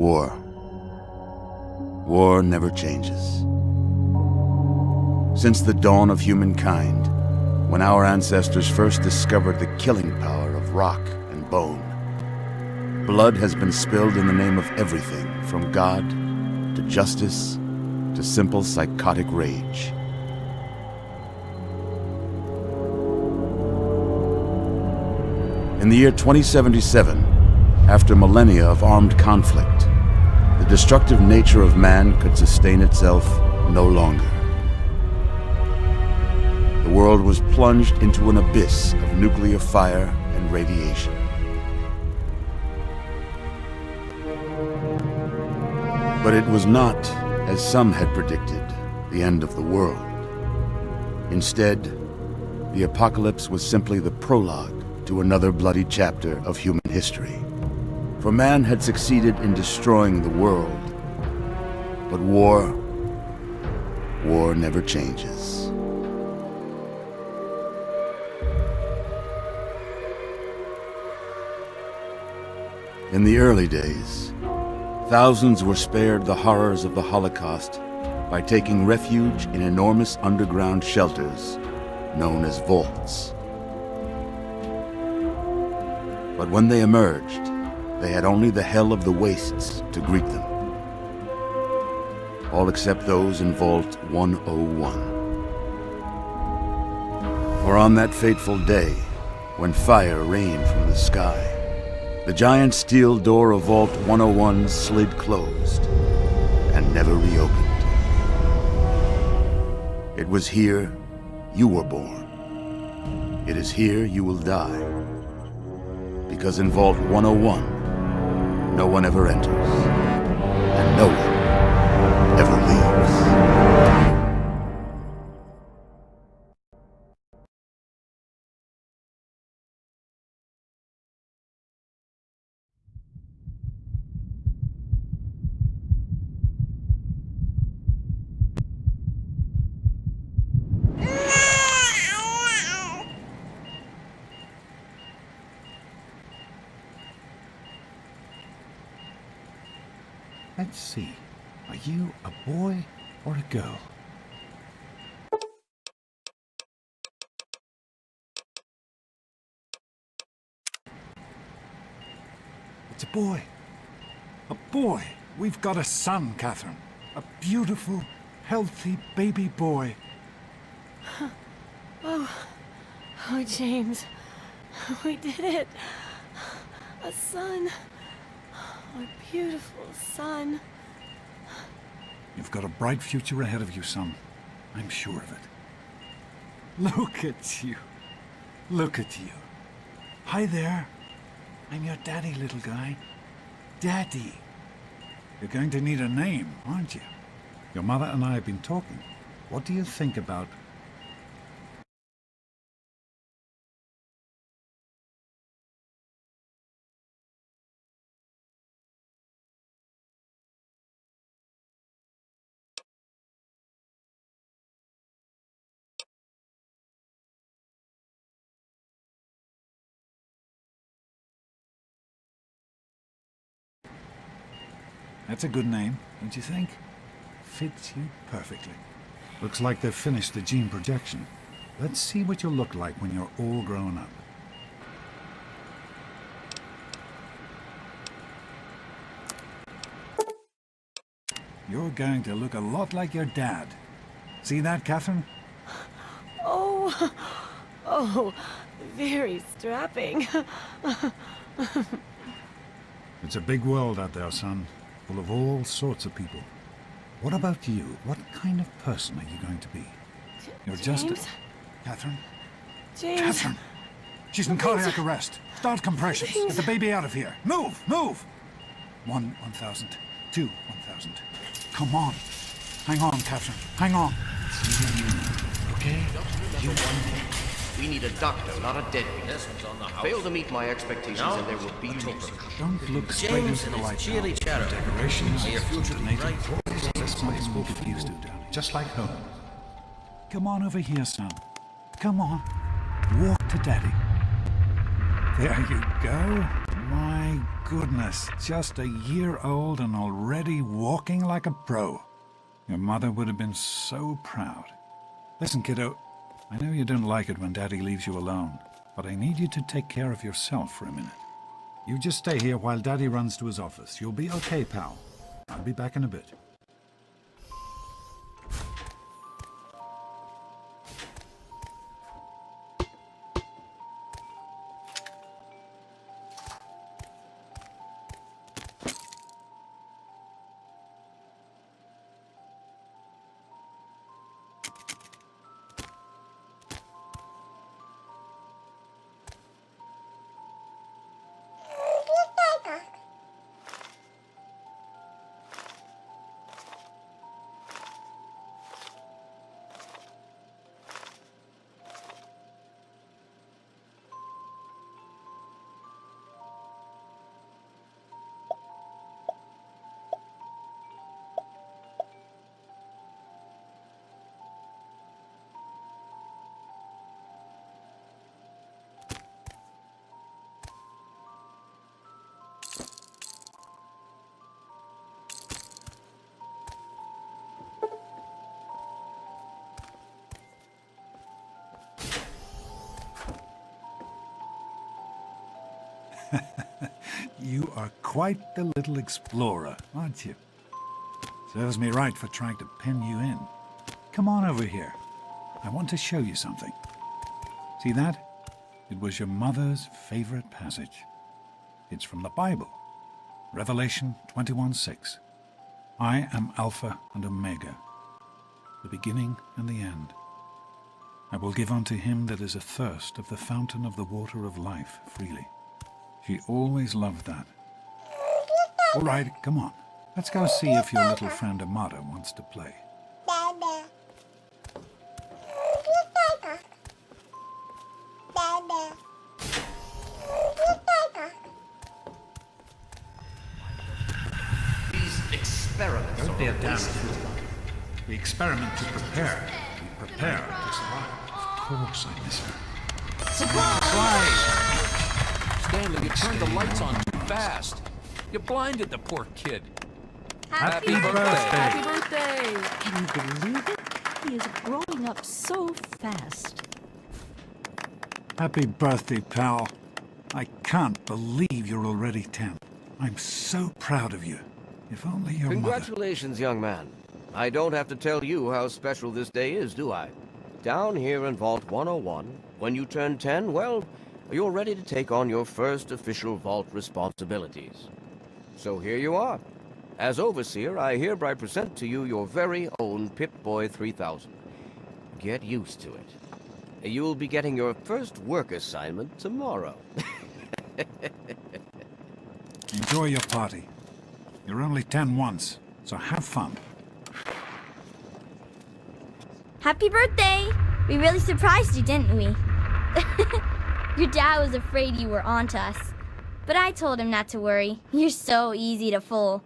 War. War never changes. Since the dawn of humankind, when our ancestors first discovered the killing power of rock and bone, blood has been spilled in the name of everything from God to justice to simple psychotic rage. In the year 2077, after millennia of armed conflict, the destructive nature of man could sustain itself no longer. The world was plunged into an abyss of nuclear fire and radiation. But it was not, as some had predicted, the end of the world. Instead, the apocalypse was simply the prologue to another bloody chapter of human history. For man had succeeded in destroying the world, but war never changes. In the early days, thousands were spared the horrors of the Holocaust by taking refuge in enormous underground shelters known as vaults. But when they emerged, they had only the hell of the wastes to greet them. All except those in Vault 101. For on that fateful day, when fire rained from the sky, the giant steel door of Vault 101 slid closed and never reopened. It was here you were born. It is here you will die. Because in Vault 101, no one ever enters, and no one ever leaves. Let's see. Are you a boy or a girl? It's a boy. A boy. We've got a son, Catherine. A beautiful, healthy baby boy. Oh, James. We did it. A son. Our beautiful son. You've got a bright future ahead of you, son. I'm sure of it. Look at you. Look at you. Hi there. I'm your daddy, little guy. Daddy. You're going to need a name, aren't you? Your mother and I have been talking. What do you think about... That's a good name, don't you think? Fits you perfectly. Looks like they've finished the gene projection. Let's see what you'll look like when you're all grown up. You're going to look a lot like your dad. See that, Catherine? Oh, very strapping. It's a big world out there, son, full of all sorts of people. What about you? What kind of person are you going to be? You're just a... Catherine? James. Catherine! She's in cardiac arrest. Start compressions. Get the baby out of here. Move! Move! 1,000. 2, 1,000. Come on. Hang on, Catherine. Hang on. Okay? Just remember one thing. We need a doctor, not a deadbeat. Fail to meet my expectations and there will be repercussions. Don't look straight into the light now. Decorations, alternating floors. That's what we get used to, darling. Just like home. Come on over here, son. Come on. Walk to Daddy. There you go. My goodness, just a year old and already walking like a pro. Your mother would have been so proud. Listen, kiddo, I know you don't like it when Daddy leaves you alone, but I need you to take care of yourself for a minute. You just stay here while Daddy runs to his office. You'll be okay, pal. I'll be back in a bit. You are quite the little explorer, aren't you? Serves me right for trying to pen you in. Come on over here. I want to show you something. See that? It was your mother's favorite passage. It's from the Bible. Revelation 21:6. I am Alpha and Omega, the beginning and the end. I will give unto him that is athirst of the fountain of the water of life freely. She always loved that. All right, come on. Let's go see if your little friend Amada wants to play. These experiments Don't be a are a damn waste of fool. We experiment to prepare. We prepare to survive. Of course I miss her. Stanley, you turned the lights on too fast. You blinded the poor kid. Happy birthday! Happy birthday! Can you believe it? He is growing up so fast. Happy birthday, pal. I can't believe you're already 10. I'm so proud of you. If only your mother... Congratulations, young man. I don't have to tell you how special this day is, do I? Down here in Vault 101, when you turn 10, well, you're ready to take on your first official vault responsibilities. So here you are. As Overseer, I hereby present to you your very own Pip-Boy 3000. Get used to it. You'll be getting your first work assignment tomorrow. Enjoy your party. You're only 10 once, so have fun. Happy birthday! We really surprised you, didn't we? Your dad was afraid you were onto us. But I told him not to worry. You're so easy to fool.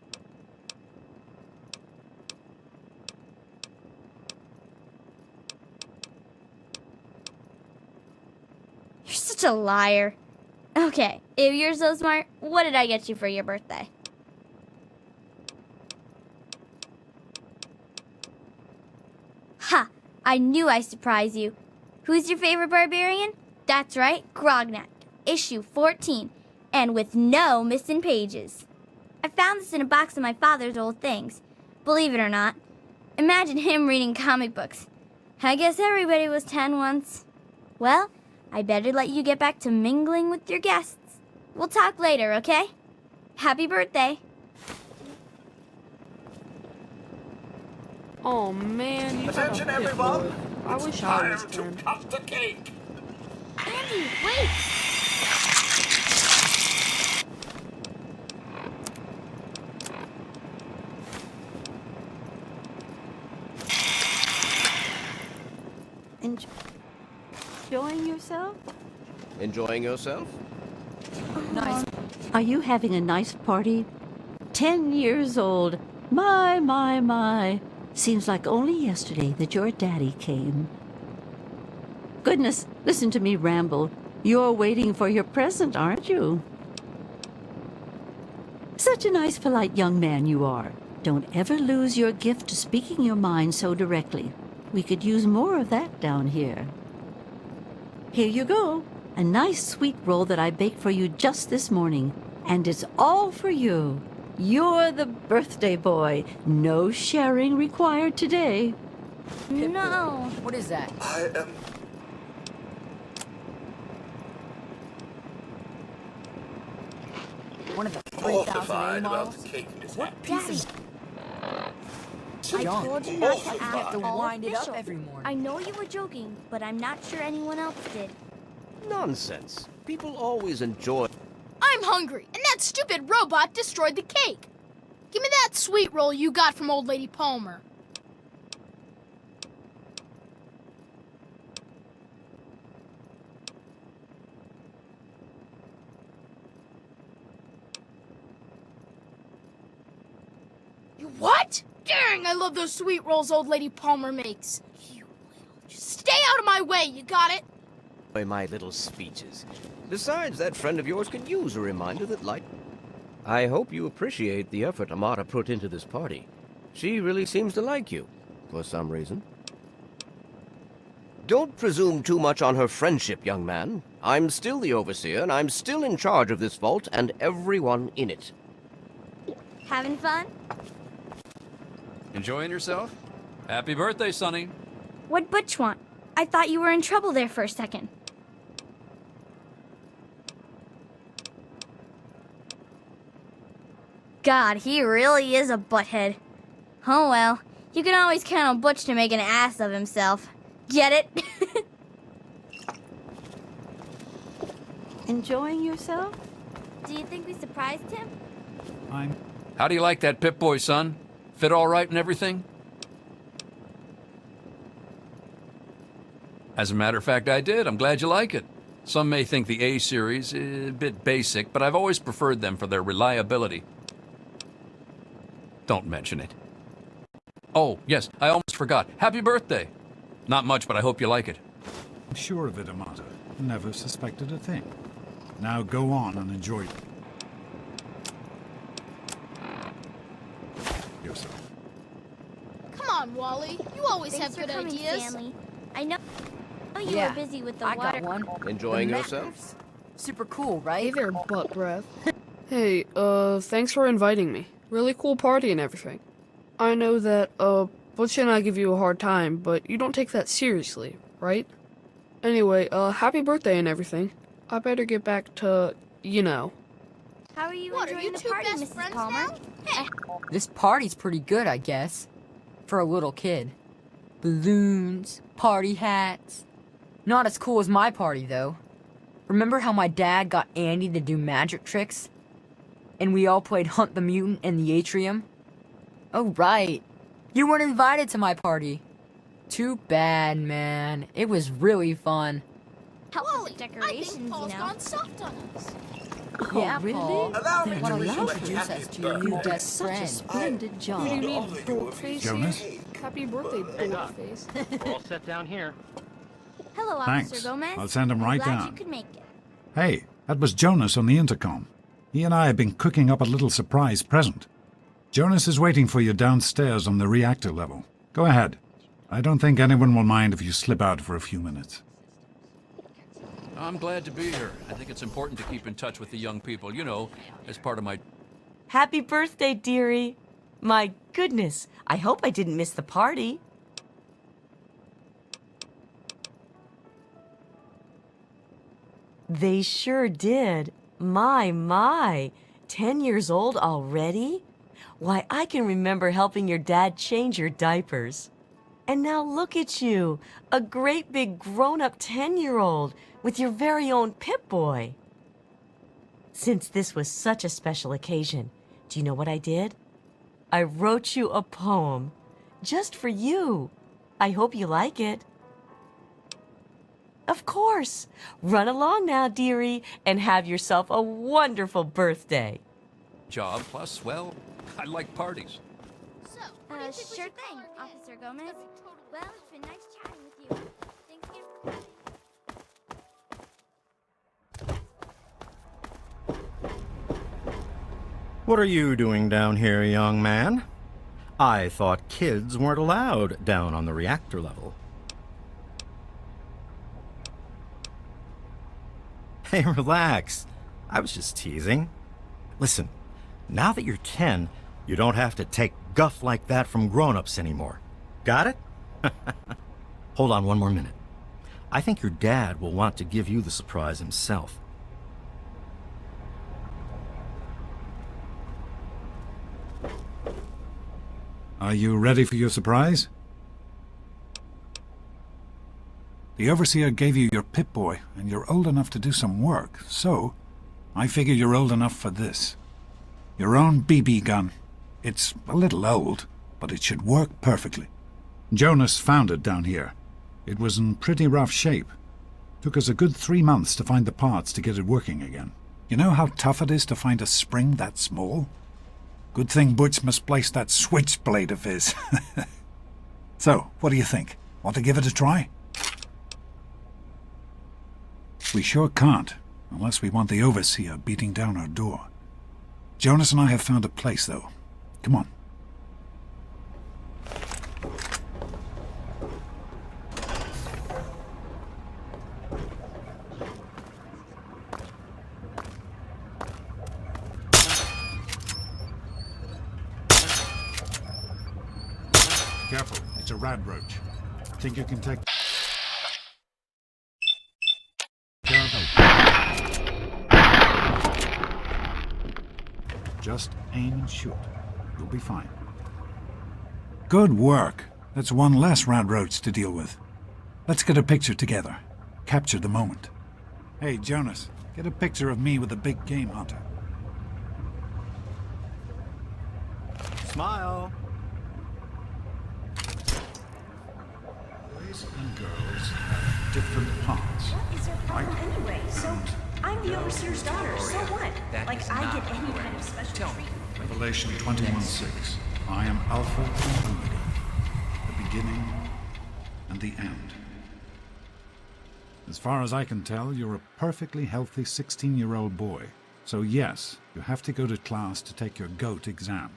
You're such a liar. Okay, if you're so smart, what did I get you for your birthday? Ha! I knew I'd surprise you. Who's your favorite barbarian? That's right, Grognak, issue 14, and with no missing pages. I found this in a box of my father's old things. Believe it or not. Imagine him reading comic books. I guess everybody was 10 once. Well, I better let you get back to mingling with your guests. We'll talk later, okay? Happy birthday. Oh man, you Attention, got a everyone. Pip-Boy. I wish I was Time to 10. cut the cake. Andy, wait! Enjoying yourself? Enjoying yourself? Nice. Are you having a nice party? 10 years old. My. Seems like only yesterday that your daddy came. Goodness, listen to me ramble. You're waiting for your present, aren't you? Such a nice, polite young man you are. Don't ever lose your gift to speaking your mind so directly. We could use more of that down here. Here you go. A nice sweet roll that I baked for you just this morning. And it's all for you. You're the birthday boy. No sharing required today. No. What is that? I am. One of the 3,000 Mortified A about models? the cake mishap. What piece of... I John, told you not to you act have to all wind it up official. every morning. I know you were joking, but I'm not sure anyone else did. Nonsense. People always enjoy. I'm hungry, and that stupid robot destroyed the cake. Give me that sweet roll you got from Old Lady Palmer. You what? Dang, I love those sweet rolls Old Lady Palmer makes. You little... Just stay out of my way, you got it? My little speeches. Besides, that friend of yours could use a reminder that life. I hope you appreciate the effort Amata put into this party. She really seems to like you, for some reason. Don't presume too much on her friendship, young man. I'm still the overseer, and I'm still in charge of this vault and everyone in it. Having fun? Enjoying yourself? Happy birthday, Sonny. What'd Butch want? I thought you were in trouble there for a second. God, he really is a butthead. Oh well, you can always count on Butch to make an ass of himself. Get it? Enjoying yourself? Do you think we surprised him? How do you like that Pip-Boy, son? Fit all right and everything? As a matter of fact, I did. I'm glad you like it. Some may think the A series is a bit basic, but I've always preferred them for their reliability. Don't mention it. Oh, yes, I almost forgot. Happy birthday! Not much, but I hope you like it. I'm sure of it, Amata. Never suspected a thing. Now go on and enjoy yourself. Come on, Wally. You always Thanks have for good coming, ideas. Stanley. I know you Yeah, were busy with the I water. got one. Enjoying The yourself? Magnus. Super cool, right? Hey there, butt breath. Hey, thanks for inviting me. Really cool party and everything. I know that, Butch and I give you a hard time, but you don't take that seriously, right? Anyway, happy birthday and everything. I better get back to, you know. How are you What, are enjoying you the two party, best Mrs. friends Palmer? now? Hey, This party's pretty good, I guess. For a little kid. Balloons, party hats. Not as cool as my party, though. Remember how my dad got Andy to do magic tricks? And we all played Hunt the Mutant in the atrium? Oh, right. You weren't invited to my party. Too bad, man. It was really fun. Help Wally, with the I think decorations, Paul's you know. gone soft on us. Yeah, really? Paul. Allow me Why to don't wish you you a introduce happy us to your new birthday. best Such a friend? splendid What do job. you mean, All of you dork of face Jonas? here? Happy birthday, dork face. We're all set down here. Hello, Thanks. Officer Gomez. I'll send him I'm right glad down. you could make it. Hey, that was Jonas on the intercom. He and I have been cooking up a little surprise present. Jonas is waiting for you downstairs on the reactor level. Go ahead. I don't think anyone will mind if you slip out for a few minutes. I'm glad to be here. I think it's important to keep in touch with the young people, you know, as part of my... Happy birthday, dearie. My goodness, I hope I didn't miss the party. They sure did. My. 10 years old already? Why, I can remember helping your dad change your diapers. And now look at you, a great big grown-up 10-year-old with your very own Pip-Boy. Since this was such a special occasion, do you know what I did? I wrote you a poem, just for you. I hope you like it. Of course. Run along now, dearie, and have yourself a wonderful birthday. job, plus, well, I like parties. So, what do you think we Sure should call thing, our kid? Officer Gomez. It's gonna be totally Well, it's been nice chatting with you. Thanks again for coming. What are you doing down here, young man? I thought kids weren't allowed down on the reactor level. Hey, relax. I was just teasing. Listen, now that you're 10, you don't have to take guff like that from grown-ups anymore. Got it? Hold on one more minute. I think your dad will want to give you the surprise himself. Are you ready for your surprise? The Overseer gave you your Pip-Boy, and you're old enough to do some work, so I figure you're old enough for this. Your own BB gun. It's a little old, but it should work perfectly. Jonas found it down here. It was in pretty rough shape. Took us a good 3 months to find the parts to get it working again. You know how tough it is to find a spring that small? Good thing Butch misplaced that switchblade of his. So, what do you think? Want to give it a try? We sure can't, unless we want the Overseer beating down our door. Jonas and I have found a place, though. Come on. Careful, it's a rad roach. Think you can take... Just aim and shoot. You'll be fine. Good work. That's one less rad roach to deal with. Let's get a picture together. Capture the moment. Hey, Jonas, get a picture of me with the big game hunter. Smile. Boys and girls have different parts. What is your problem anyway? So, I'm the Overseer's daughter, so what? Like, I get any kind of special treatment. Revelation 21:6. I am Alpha and Omega, the beginning and the end. As far as I can tell, you're a perfectly healthy 16-year-old boy. So yes, you have to go to class to take your GOAT exam.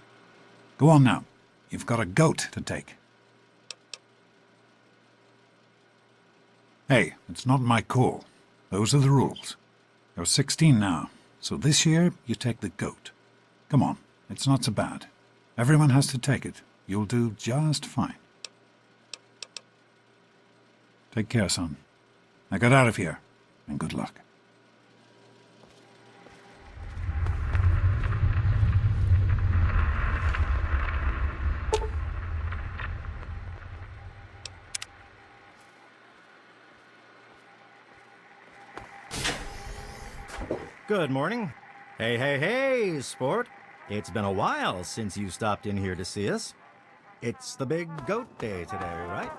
Go on now. You've got a GOAT to take. Hey, it's not my call. Those are the rules. You're 16 now, so this year you take the GOAT. Come on, it's not so bad. Everyone has to take it. You'll do just fine. Take care, son. Now get out of here, and good luck. Good morning. Hey, hey, hey, sport. It's been a while since you stopped in here to see us. It's the big goat day today, right?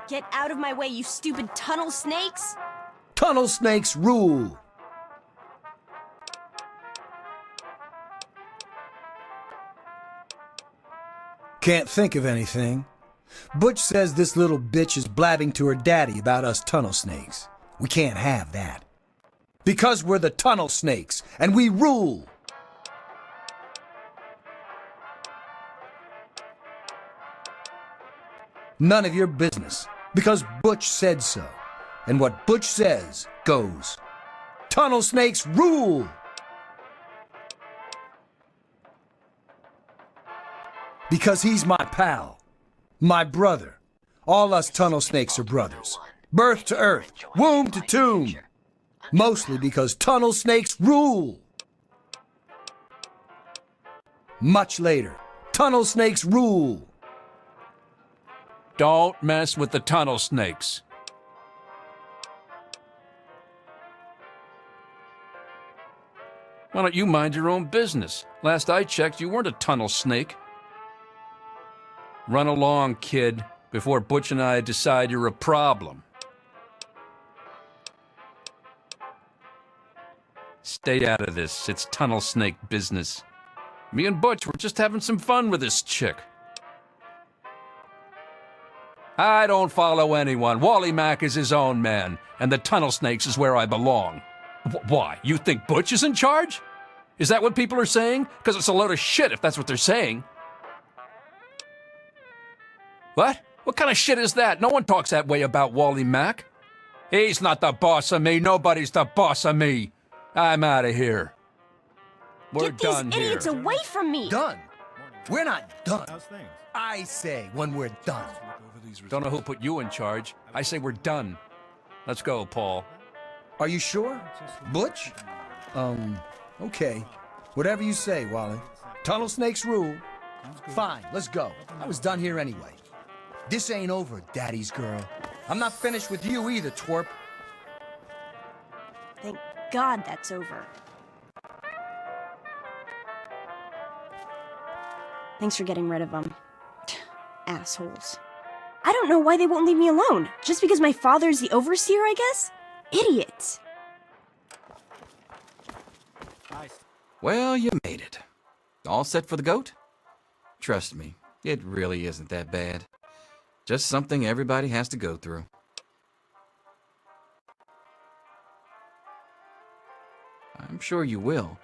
Get out of my way, you stupid tunnel snakes! Tunnel snakes rule! Can't think of anything. Butch says this little bitch is blabbing to her daddy about us tunnel snakes. We can't have that. Because we're the tunnel snakes, and we rule! None of your business, because Butch said so. And what Butch says, goes. Tunnel snakes rule! Because he's my pal, my brother. All us tunnel snakes are brothers. Birth to earth, womb to tomb. Mostly because tunnel snakes rule. Much later, tunnel snakes rule. Don't mess with the tunnel snakes. Why don't you mind your own business? Last I checked, you weren't a tunnel snake. Run along, kid, before Butch and I decide you're a problem. Stay out of this. It's tunnel snake business. Me and Butch were just having some fun with this chick. I don't follow anyone. Wally Mack is his own man, and the tunnel snakes is where I belong. Why? You think Butch is in charge? Is that what people are saying? Because it's a load of shit if that's what they're saying. What? What kind of shit is that? No one talks that way about Wally Mack. He's not the boss of me. Nobody's the boss of me. I'm out of here. We're Get these done idiots here. away from me! Done? We're not done. How's things? I say when we're done. Don't know who put you in charge. I say we're done. Let's go, Paul. Are you sure? Butch? Okay. Whatever you say, Wally. Tunnel snakes rule. Fine, let's go. I was done here anyway. This ain't over, Daddy's girl. I'm not finished with you either, twerp. Thank God that's over. Thanks for getting rid of them. Assholes. I don't know why they won't leave me alone. Just because my father's the overseer, I guess? Idiots. Well, you made it. All set for the goat? Trust me, it really isn't that bad. Just something everybody has to go through. I'm sure you will,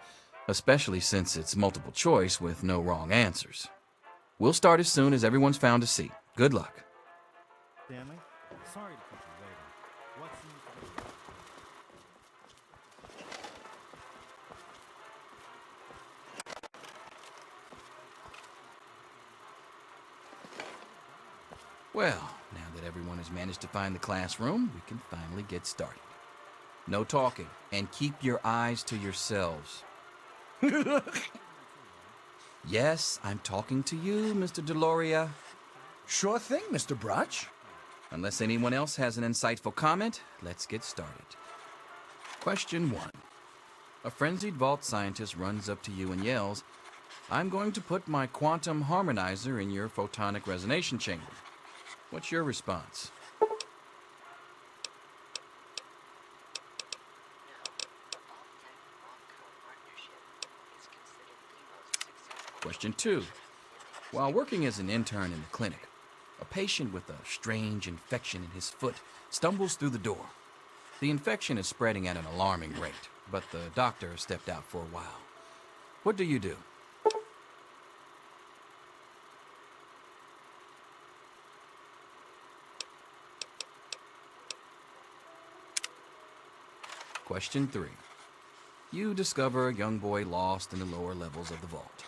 especially since it's multiple choice with no wrong answers. We'll start as soon as everyone's found a seat. Good luck. Stanley, sorry to keep you waiting. What seems to be... Well, now that everyone has managed to find the classroom, we can finally get started. No talking, and keep your eyes to yourselves. Yes, I'm talking to you, Mr. Deloria. Sure thing, Mr. Brotch. Unless anyone else has an insightful comment, let's get started. Question 1. A frenzied vault scientist runs up to you and yells, "I'm going to put my quantum harmonizer in your photonic resonation chamber." What's your response? Question 2. While working as an intern in the clinic, a patient with a strange infection in his foot stumbles through the door. The infection is spreading at an alarming rate, but the doctor has stepped out for a while. What do you do? Question 3. You discover a young boy lost in the lower levels of the vault.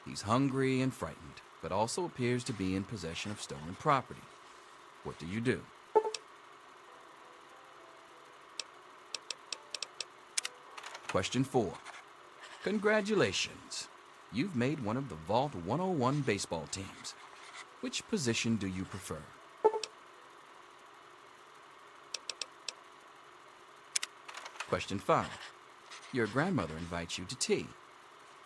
He's hungry and frightened, but also appears to be in possession of stolen property. What do you do? Question 4. Congratulations. You've made one of the Vault 101 baseball teams. Which position do you prefer? Question 5. Your grandmother invites you to tea,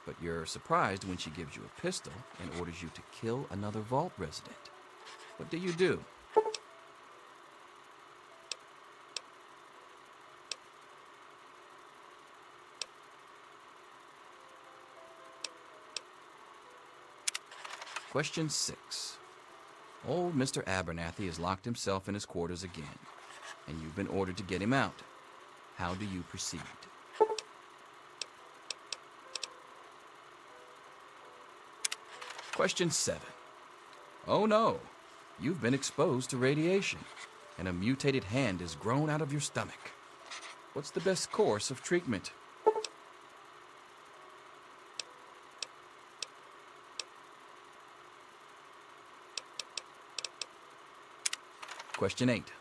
but you're surprised when she gives you a pistol and orders you to kill another vault resident. What do you do? Question 6. Old Mr. Abernathy has locked himself in his quarters again, and you've been ordered to get him out. How do you proceed? Question 7. Oh no, you've been exposed to radiation, and a mutated hand has grown out of your stomach. What's the best course of treatment? Question 8.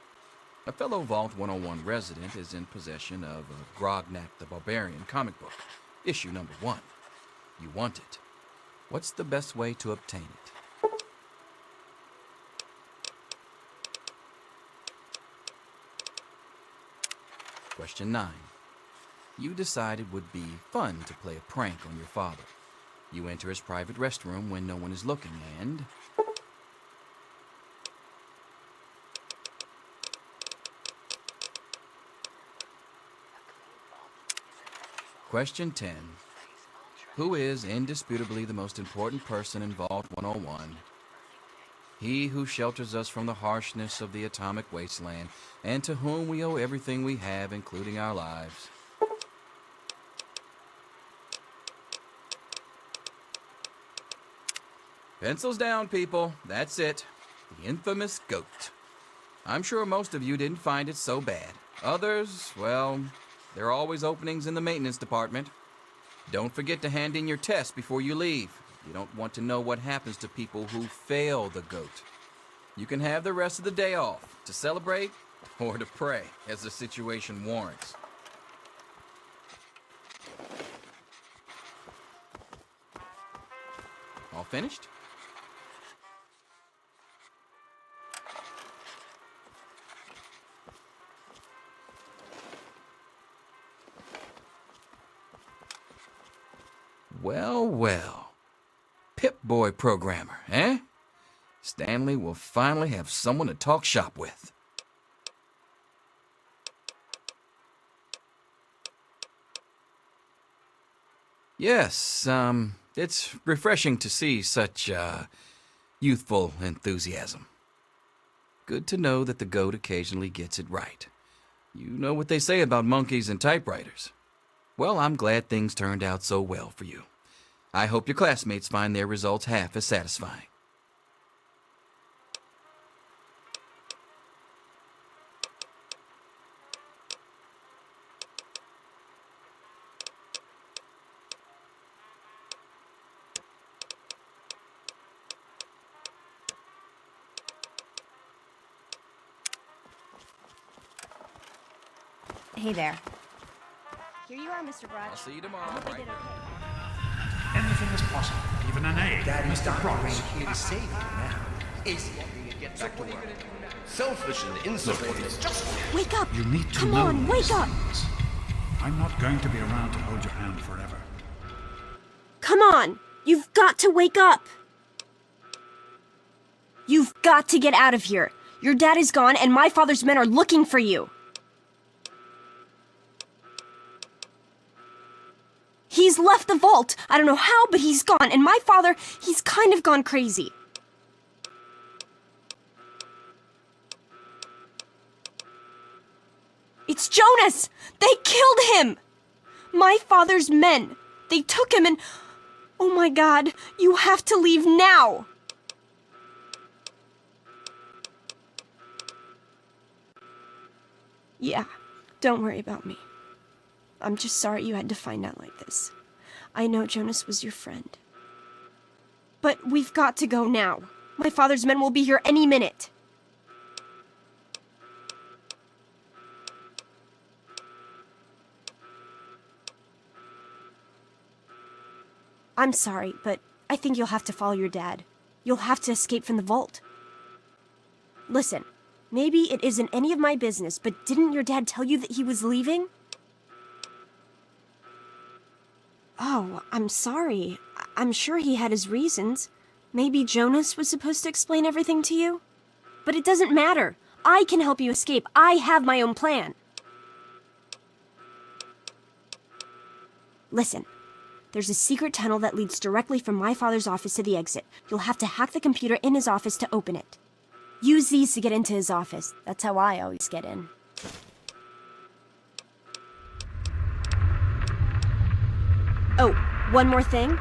A fellow Vault 101 resident is in possession of a Grognak the Barbarian comic book, issue number 1. You want it. What's the best way to obtain it? Question 9. You decide it would be fun to play a prank on your father. You enter his private restroom when no one is looking and... Question 10. Who is indisputably the most important person in Vault 101? He who shelters us from the harshness of the atomic wasteland, and to whom we owe everything we have, including our lives. Pencils down, people. That's it. The infamous goat. I'm sure most of you didn't find it so bad. Others, well, there are always openings in the maintenance department. Don't forget to hand in your test before you leave. You don't want to know what happens to people who fail the goat. You can have the rest of the day off to celebrate or to pray as the situation warrants. All finished? Well, well. Pip-Boy programmer, eh? Stanley will finally have someone to talk shop with. Yes, it's refreshing to see such, youthful enthusiasm. Good to know that the goat occasionally gets it right. You know what they say about monkeys and typewriters. Well, I'm glad things turned out so well for you. I hope your classmates find their results half as satisfying. Hey there. Here you are, Mr. Brock. I'll see you tomorrow. I hope right? you did okay. Anything is possible, even an egg. Daddy's Mr. Brock's. here to save you now. Is get back to work. Selfish and insubordinate. Just Wake up! You need to Come know on, wake these up! things. I'm not going to be around to hold your hand forever. Come on! You've got to wake up! You've got to get out of here. Your dad is gone, and my father's men are looking for you. He's left the vault. I don't know how, but he's gone. And my father, he's kind of gone crazy. It's Jonas! They killed him! My father's men. They took him and... Oh my God, you have to leave now! Yeah, don't worry about me. I'm just sorry you had to find out like this. I know Jonas was your friend. But we've got to go now. My father's men will be here any minute. I'm sorry, but I think you'll have to follow your dad. You'll have to escape from the vault. Listen, maybe it isn't any of my business, but didn't your dad tell you that he was leaving? Oh, I'm sorry. I'm sure he had his reasons. Maybe Jonas was supposed to explain everything to you? But it doesn't matter. I can help you escape. I have my own plan. Listen, there's a secret tunnel that leads directly from my father's office to the exit. You'll have to hack the computer in his office to open it. Use these to get into his office. That's how I always get in. Oh, one more thing.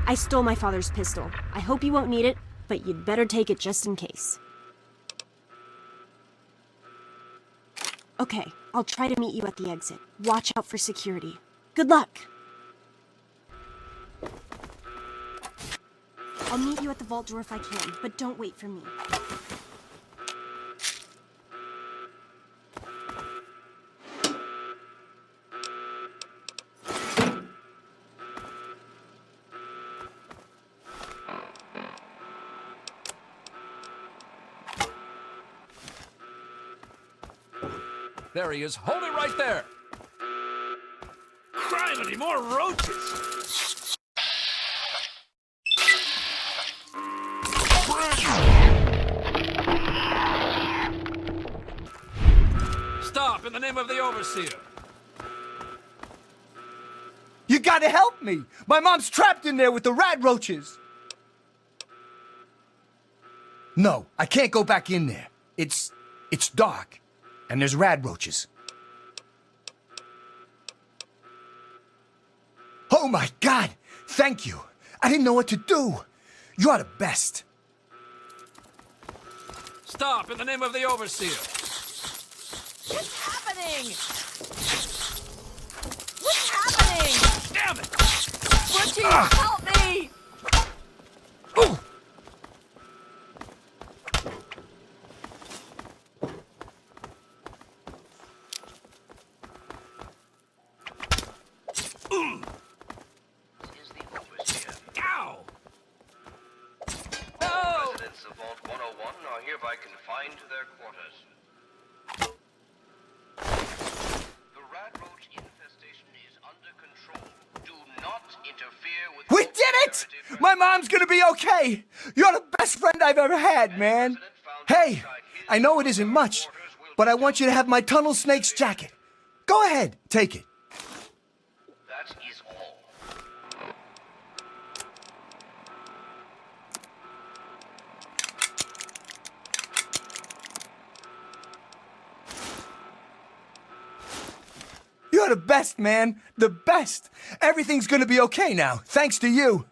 I stole my father's pistol. I hope you won't need it, but you'd better take it just in case. Okay, I'll try to meet you at the exit. Watch out for security. Good luck! I'll meet you at the vault door if I can, but don't wait for me. There he is. Hold it right there. Criminy, more roaches. Stop in the name of the overseer. You gotta help me! My mom's trapped in there with the rat roaches! No, I can't go back in there. It's dark, and there's rat roaches. Oh my God! Thank you! I didn't know what to do. You are the best. Stop, in the name of the Overseer. What's happening? What's happening? Damn it! Butchie, help me! Ow! All residents of Vault 101 are hereby confined to their quarters. The rat roach infestation is under control. Do not interfere with... We did it! My mom's gonna be okay. You're the best friend I've ever had, man. Hey, I know it isn't much, but I want you to have my tunnel snake's jacket. Go ahead, take it. That is all. You're the best, man. The best. Everything's gonna be okay now, thanks to you.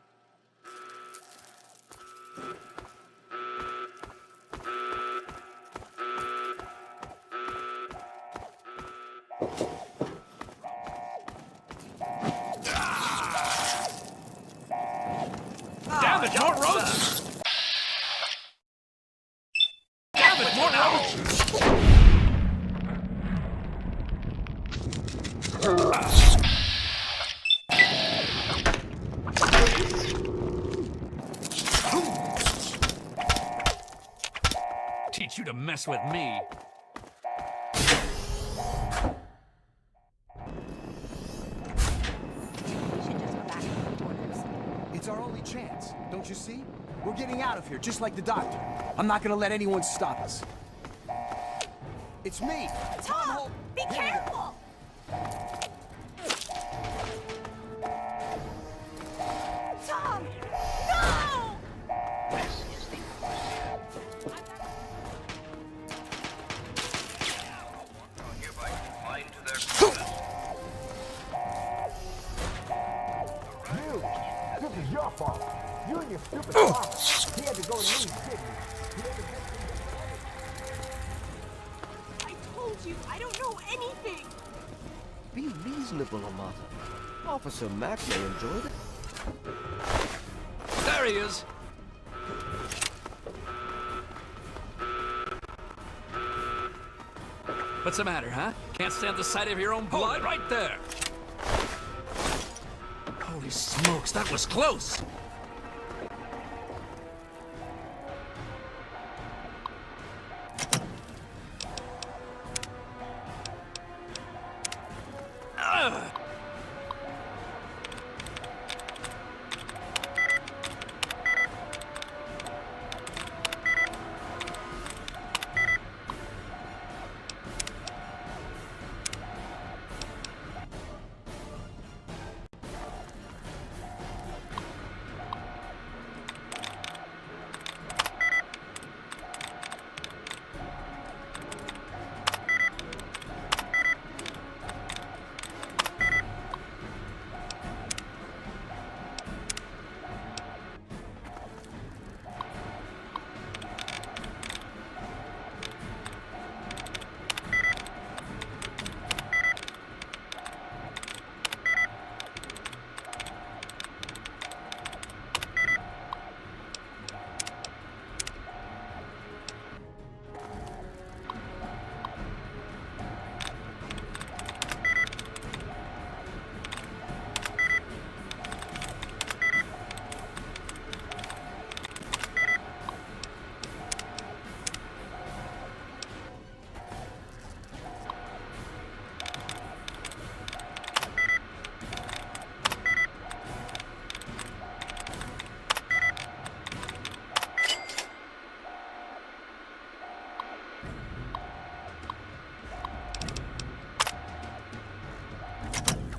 Damn it, more roaches! Damn it, more roaches! Teach you to mess with me. It's our only chance, don't you see? We're getting out of here, just like the doctor. I'm not gonna let anyone stop us. It's me, Tom, be careful! Tom, no! Hereby confined to their quarters. This is your fault. You and your stupid father. He had to go and leave, didn't he? I told you, I don't know anything. Be reasonable, Amata. Officer Mack may enjoy it. There he is. What's the matter, huh? Can't stand the sight of your own blood? Right there. Holy smokes, that was close.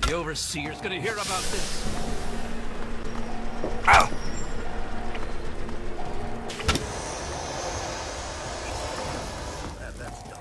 The Overseer's gonna hear about this. Ow! That's dumb.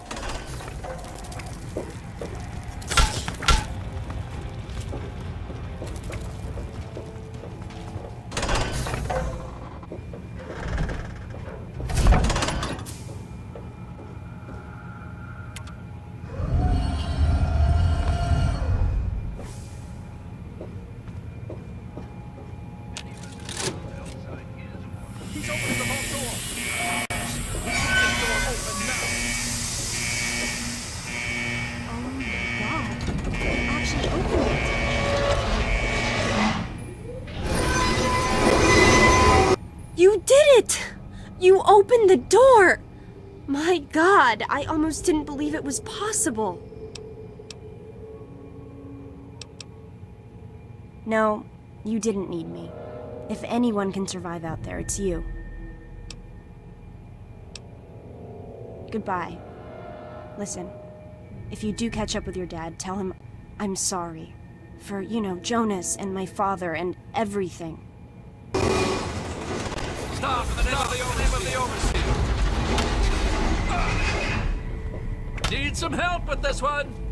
more! My God, I almost didn't believe it was possible. No, you didn't need me. If anyone can survive out there, it's you. Goodbye. Listen, if you do catch up with your dad, tell him I'm sorry. For, Jonas and my father and everything. Stop in the name of the overseer. Need some help with this one?